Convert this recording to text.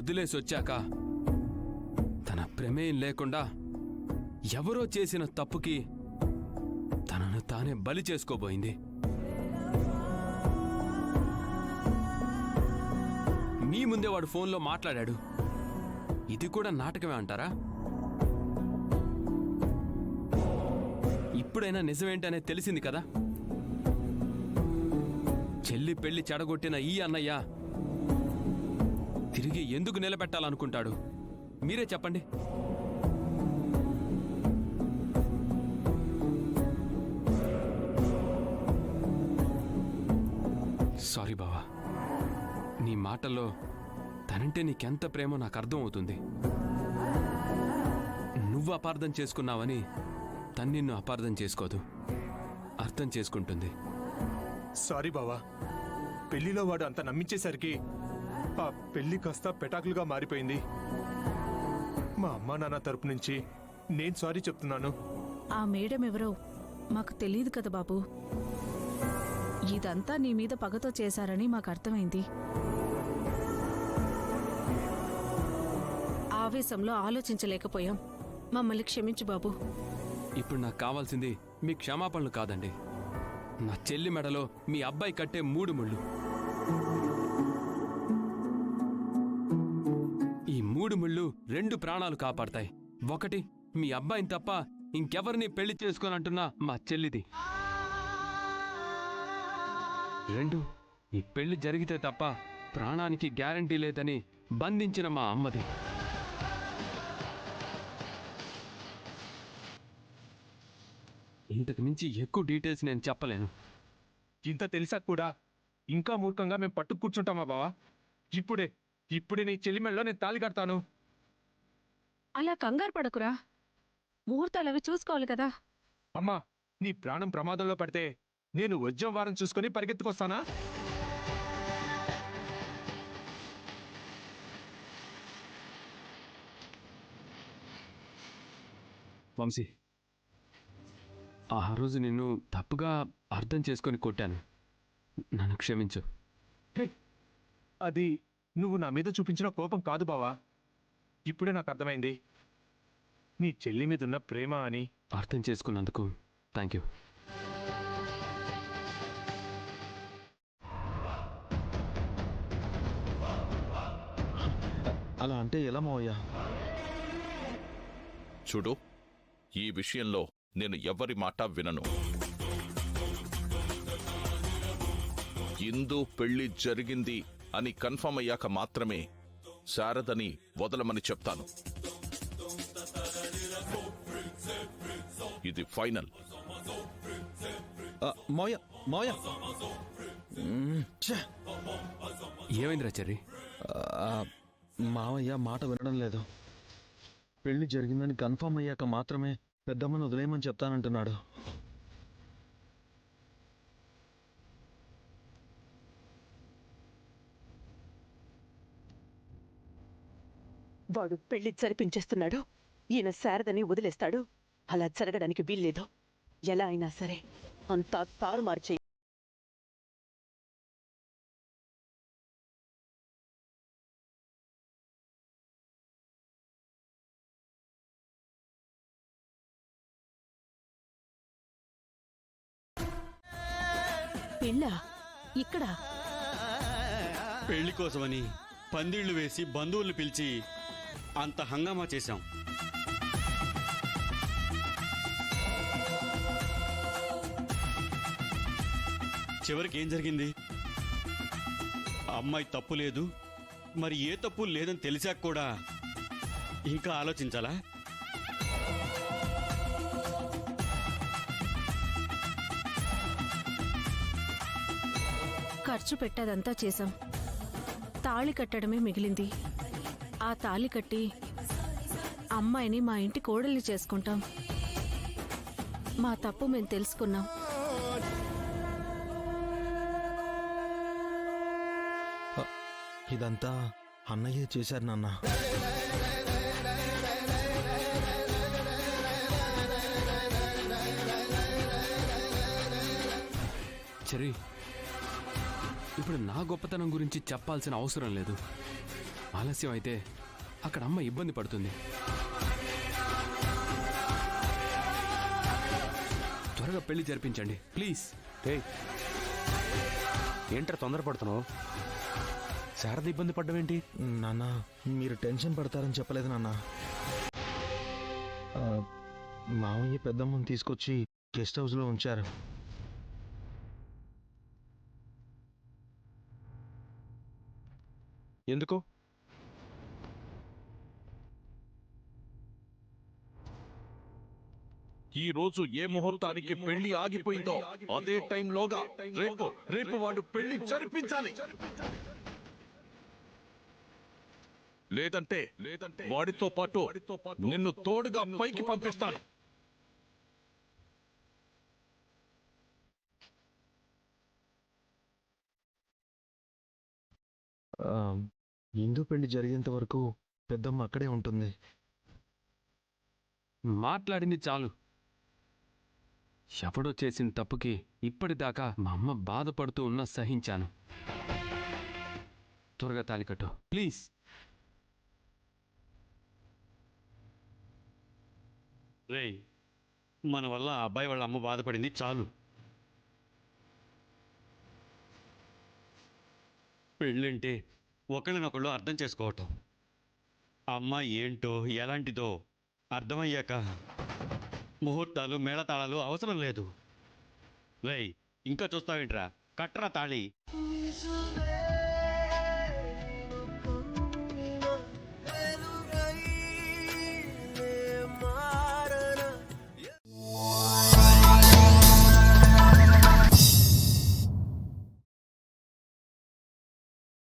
వదిలేసి వచ్చాక తన ప్రమేయం లేకుండా ఎవరో చేసిన తప్పుకి తనను తానే బలి చేసుకోబోయింది. మీ ముందే వాడు ఫోన్లో మాట్లాడాడు. ఇది కూడా నాటకమే అంటారా? ఇప్పుడైనా నిజమేంటనే తెలిసింది కదా. చెల్లి పెళ్లి చెడగొట్టిన ఈ అన్నయ్య తిరిగి ఎందుకు నిలబెట్టాలనుకుంటాడు? మీరే చెప్పండి. సారీ బావా, నీ మాటల్లో తనంటే నీకెంత ప్రేమో నాకు అర్థం అవుతుంది. నువ్వు అపార్థం చేసుకున్నావని తను నిన్ను అపార్థం చేసుకోదు, అర్థం చేసుకుంటుంది. సారీ బావా, పెళ్లిలో వాడు అంత నమ్మించేసరికి ఆ పెళ్లి కాస్త పెటాకులుగా మారిపోయింది. మా అమ్మా నాన్న తరపు నుంచి నేను సారీ చెప్తున్నాను. ఆ మేడం ఎవరో మాకు తెలియదు కదా బాబు. ఇదంతా నీ మీద పగతో చేశారని మాకు అర్థమైంది. ఆవేశంలో ఆలోచించలేకపోయాం. మమ్మల్ని క్షమించు బాబు. ఇప్పుడు నాకు కావాల్సింది మీ క్షమాపణలు కాదండి, నా చెల్లి మెడలో మీ అబ్బాయి కట్టే 3 ముళ్ళు. ఈ 3 ముళ్ళు 2 ప్రాణాలు కాపాడతాయి. ఒకటి మీ అబ్బాయిని తప్ప ఇంకెవరిని పెళ్లి చేసుకోనంటున్నా మా చెల్లిది. 2 ఈ పెళ్లి జరిగితే తప్ప ప్రాణానికి గ్యారంటీ లేదని బంధించిన మా అమ్మది. ఇంతకు మించి ఎక్కువ డీటెయిల్స్ నేను చెప్పలేను. ఇంత తెలిసాక కూడా ఇంకా మూర్ఖంగా మేము పట్టు కూర్చుంటామా బావా? ఇప్పుడే నీ చెల్లి మెడలో నేను తాళి కడతాను. అలా కంగారు పడకురా, ముహూర్తాలు అవి చూసుకోవాలి కదా. అమ్మా, నీ ప్రాణం ప్రమాదంలో పడితే నేను వజ్రం వారం చూసుకొని పరిగెత్తుకొస్తానా? వంశీ, ఆ రోజు నిన్ను తప్పుగా అర్థం చేసుకొని కొట్టాను, నన్ను క్షమించు. అది నువ్వు నా మీద చూపించిన కోపం కాదు బావా. ఇప్పుడే నాకు అర్థమైంది నీ చెల్లి మీద ఉన్న ప్రేమ అని. అర్థం చేసుకున్నందుకు థ్యాంక్ యూ. అలా అంటే ఎలా మావయ్యా? చూడు, ఈ విషయంలో నేను ఎవరి మాట వినను. ఇందు పెళ్లి జరిగింది అని కన్ఫర్మ్ అయ్యాక మాత్రమే శారదని వదలమని చెప్తాను. ఇది ఫైనల్. మావయ్య మావయ్య ఏమైందిరా చెర్రీ? మావయ్య మాట వినడం లేదు. పెళ్లి జరిగిందని కన్ఫర్మ్ అయ్యాక మాత్రమే పెద్దమ్మని వదిలేయమని చెప్తానంటున్నాడు. వాడు పెళ్లి జరిపించేస్తున్నాడు. ఈయన శారదని వదిలేస్తాడు. అలా జరగడానికి వీల్లేదు. ఎలా అయినా సరే అంతా తారుమారు చేయి. పెళ్ళా? ఇక్కడ పెళ్లి కోసమని పందిళ్లు వేసి బంధువులు పిలిచి అంత హంగామా చేశాం. చివరికి ఏం జరిగింది? అమ్మాయి తప్పు లేదు, మరి ఏ తప్పు లేదని తెలిసాక కూడా ఇంకా ఆలోచించాలా? ఖర్చు పెట్టేదంతా చేశాం. తాళి కట్టడమే మిగిలింది. ఆ తాళి కట్టి అమ్మాయిని మా ఇంటి కోడల్ని చేసుకుంటాం. మా తప్పు మేము తెలుసుకున్నాం. ఇదంతా అన్నయ్య చేశారు నాన్న. చెర్రీ, ఇప్పుడు నా గొప్పతనం గురించి చెప్పాల్సిన అవసరం లేదు. ఆలస్యం అయితే అక్కడ అమ్మ ఇబ్బంది పడుతుంది. త్వరగా పెళ్లి జరిపించండి ప్లీజ్. ఏంట్రా తొందరపడుతున్నావు? శారద ఇబ్బంది పడ్డమేంటి? నాన్న మీరు టెన్షన్ పడతారని చెప్పలేదు నాన్న. మామయ్య పెద్దమ్మని తీసుకొచ్చి గెస్ట్ హౌస్లో ఉంచారు. ఎందుకు? ఈ రోజు ఏ ముహూర్తానికి పెళ్లి ఆగిపోయిందో అదే టైంలోగా రేపు వాడు పెళ్లి జరిపించాలి. లేదంటే వాడితో పాటు నిన్ను తోడుగా పైకి పంపిస్తాను. ఇందు పెళ్లి జరిగేంత వరకు పెద్దమ్మ అక్కడే ఉంటుంది. మాట్లాడింది చాలు. ఎవడో చేసిన తప్పుకి ఇప్పటిదాకా మా అమ్మ బాధపడుతూ ఉన్నా సహించాను. త్వరగా తాళి కట్టు ప్లీజ్. రేయ్, మన వల్ల ఆ అబ్బాయి వాళ్ళ అమ్మ బాధపడింది చాలు. పెళ్ళంటే ఒకళ్ళనొకళ్ళు అర్థం చేసుకోవటం. అమ్మ ఏంటో ఎలాంటిదో అర్థమయ్యాక ముహూర్తాలు మేళతాళాలు అవసరం లేదు. రేయ్, ఇంకా చూస్తావేంట్రా? కట్రా తాళి.